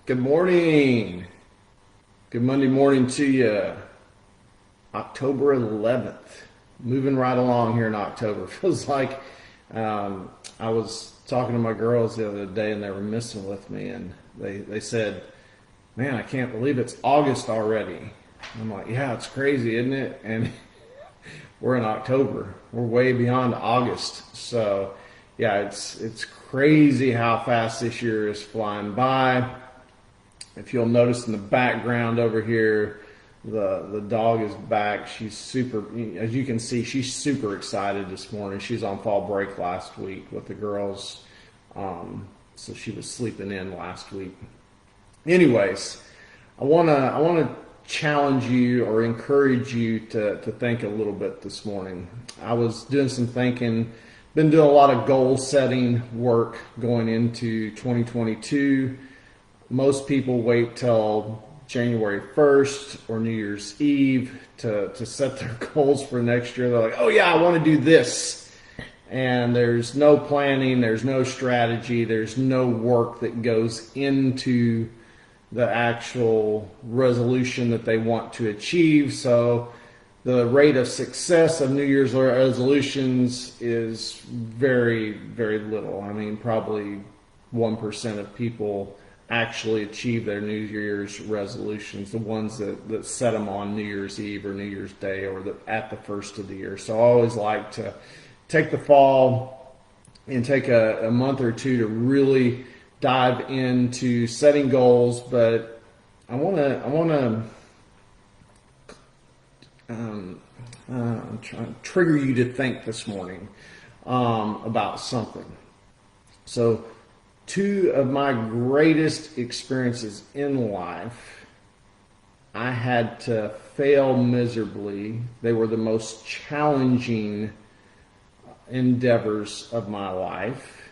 Good morning. Good Monday morning to you. October 11th. Moving right along here in October. Feels like I was talking to my girls the other day and they were messing with me and they said, "Man, I can't believe it's August already." I'm like, "Yeah, it's crazy, isn't it?" And we're in October. We're way beyond August. So, yeah, it's crazy how fast this year is flying by. If you'll notice in the background over here, the dog is back. She's super, as you can see, she's super excited this morning. She's on fall break last week with the girls, so she was sleeping in last week. Anyways, I wanna challenge you or encourage you to think a little bit this morning. I was doing some thinking, been doing a lot of goal setting work going into 2022. Most people wait till January 1st or New Year's Eve to set their goals for next year. They're like, "Oh yeah, I want to do this." And there's no planning, there's no strategy, there's no work that goes into the actual resolution that they want to achieve. So the rate of success of New Year's resolutions is very, very little. I mean, probably 1% of people actually achieve their New Year's resolutions, the ones that set them on New Year's Eve or New Year's Day or at the first of the year. So I always like to take the fall and take a month or two to really dive into setting goals. But I want to I'm trying to trigger you to think this morning about something. So, two of my greatest experiences in life, I had to fail miserably. They were the most challenging endeavors of my life.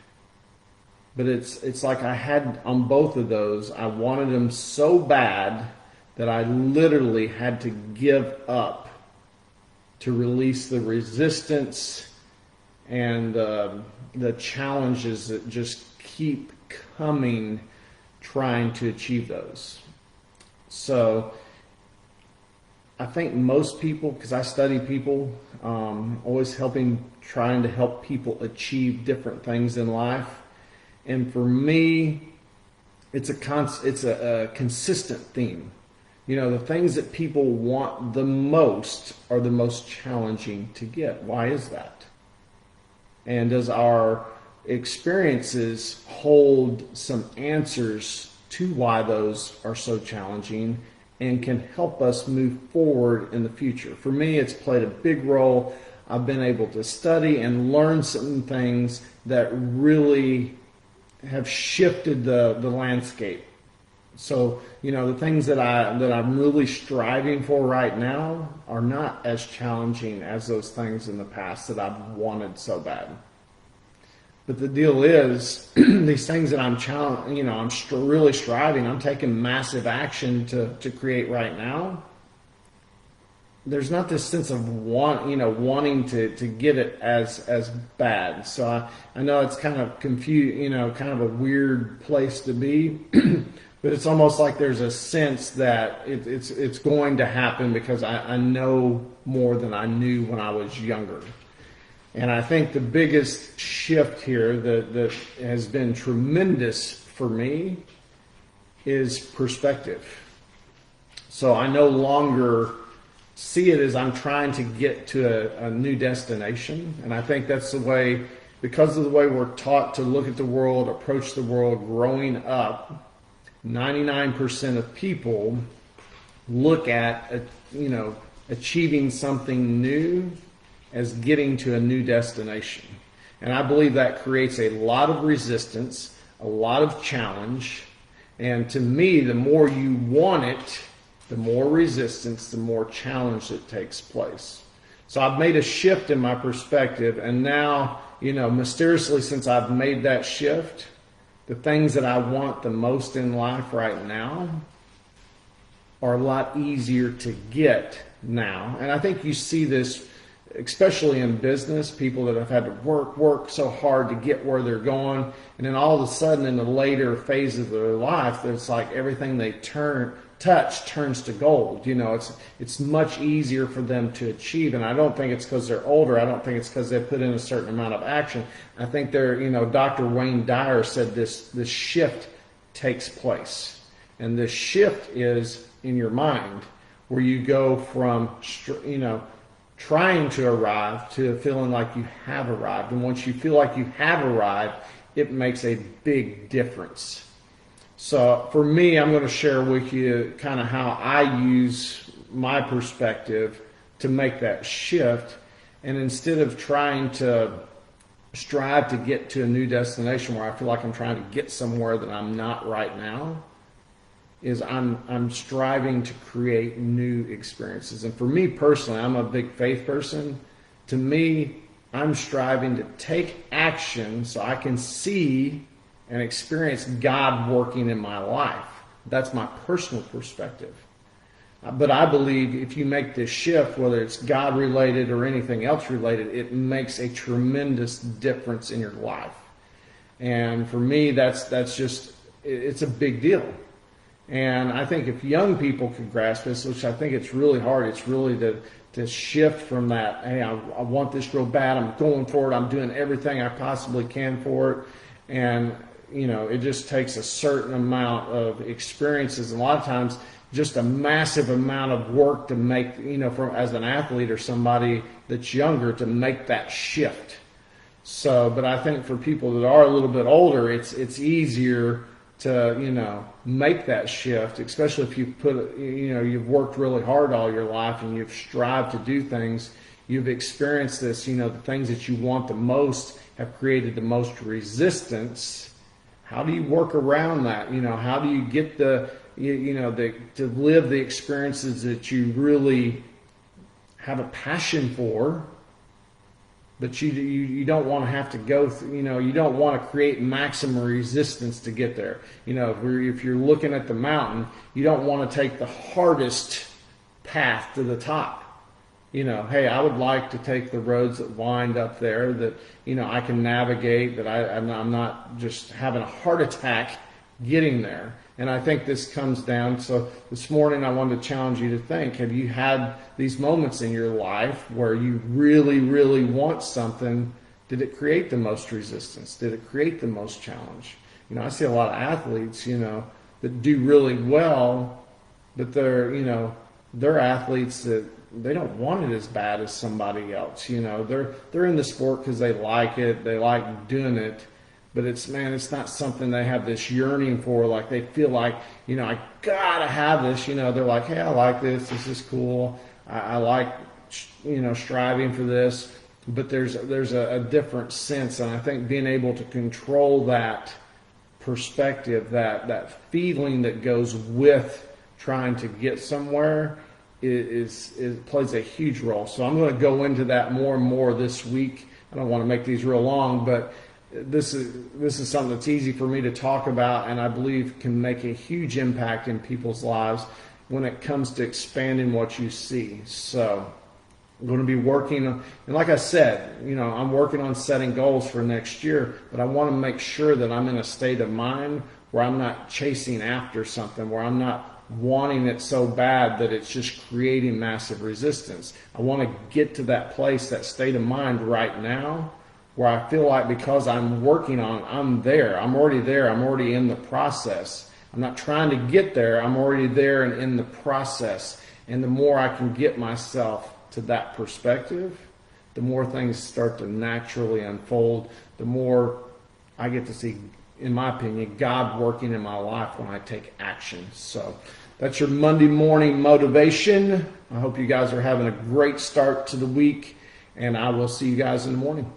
But it's like I had on both of those, I wanted them so bad that I literally had to give up to release the resistance and the challenges that just keep coming trying to achieve those. So I think most people, because I study people, always trying to help people achieve different things in life. And for me, it's a consistent theme. You know, the things that people want the most are the most challenging to get. Why is that? And does our experiences hold some answers to why those are so challenging and can help us move forward in the future? For me, it's played a big role. I've been able to study and learn some things that really have shifted the landscape. So, you know, the things that I'm really striving for right now are not as challenging as those things in the past that I've wanted so bad. But the deal is, these things that really striving, I'm taking massive action to create right now. There's not this sense of wanting to get it as bad. So I know it's kind of kind of a weird place to be. But it's almost like there's a sense that it's going to happen because I know more than I knew when I was younger. And I think the biggest shift here that has been tremendous for me is perspective. So I no longer see it as I'm trying to get to a new destination. And I think that's the way, because of the way we're taught to look at the world, approach the world growing up, 99% of people look at achieving something new as getting to a new destination. And I believe that creates a lot of resistance, a lot of challenge. And to me, the more you want it, the more resistance, the more challenge that takes place. So I've made a shift in my perspective, and now, mysteriously, since I've made that shift, the things that I want the most in life right now are a lot easier to get now. And I think you see this especially in business, people that have had to work so hard to get where they're going, and then all of a sudden in the later phases of their life, it's like everything they touch turns to gold. It's much easier for them to achieve, and I don't think it's because they're older. I don't think it's because they put in a certain amount of action. I think Dr. Wayne Dyer said this shift takes place, and this shift is in your mind, where you go from trying to arrive to feeling like you have arrived. And once you feel like you have arrived, it makes a big difference. So for me, I'm going to share with you kind of how I use my perspective to make that shift. And instead of trying to strive to get to a new destination where I feel like I'm trying to get somewhere that I'm not right now, is I'm striving to create new experiences. And for me personally, I'm a big faith person. To me, I'm striving to take action so I can see and experience God working in my life. That's my personal perspective. But I believe if you make this shift, whether it's God related or anything else related, it makes a tremendous difference in your life. And for me, it's a big deal. And I think if young people could grasp this, which I think it's really hard, it's really to shift from that, hey, I want this real bad, I'm going for it, I'm doing everything I possibly can for it. And, it just takes a certain amount of experiences, and a lot of times just a massive amount of work to make, as an athlete or somebody that's younger, to make that shift. So, but I think for people that are a little bit older, it's easier to make that shift, especially if you you've worked really hard all your life and you've strived to do things. You've experienced this, the things that you want the most have created the most resistance. How do you work around that? How do you get to live the experiences that you really have a passion for, but you don't want to have to go through, you don't want to create maximum resistance to get there. If you're looking at the mountain, you don't want to take the hardest path to the top. Hey, I would like to take the roads that wind up there that, I can navigate, that I'm not just having a heart attack getting there. And I think this comes down, so this morning I wanted to challenge you to think, have you had these moments in your life where you really, really want something? Did it create the most resistance? Did it create the most challenge? I see a lot of athletes, that do really well, but they're athletes that they don't want it as bad as somebody else. They're in the sport because they like it, they like doing it. But it's not something they have this yearning for. Like they feel like, I gotta have this. They're like, hey, I like this. This is cool. I like, striving for this. But there's a different sense, and I think being able to control that perspective, that feeling that goes with trying to get somewhere, plays a huge role. So I'm going to go into that more and more this week. I don't want to make these real long, but this is something that's easy for me to talk about, and I believe can make a huge impact in people's lives when it comes to expanding what you see. So I'm going to be working, and like I said, I'm working on setting goals for next year, but I want to make sure that I'm in a state of mind where I'm not chasing after something, where I'm not wanting it so bad that it's just creating massive resistance. I want to get to that place, that state of mind right now, where I feel like because I'm working on it, I'm there. I'm already there. I'm already in the process. I'm not trying to get there. I'm already there and in the process. And the more I can get myself to that perspective, the more things start to naturally unfold, the more I get to see, in my opinion, God working in my life when I take action. So that's your Monday morning motivation. I hope you guys are having a great start to the week, and I will see you guys in the morning.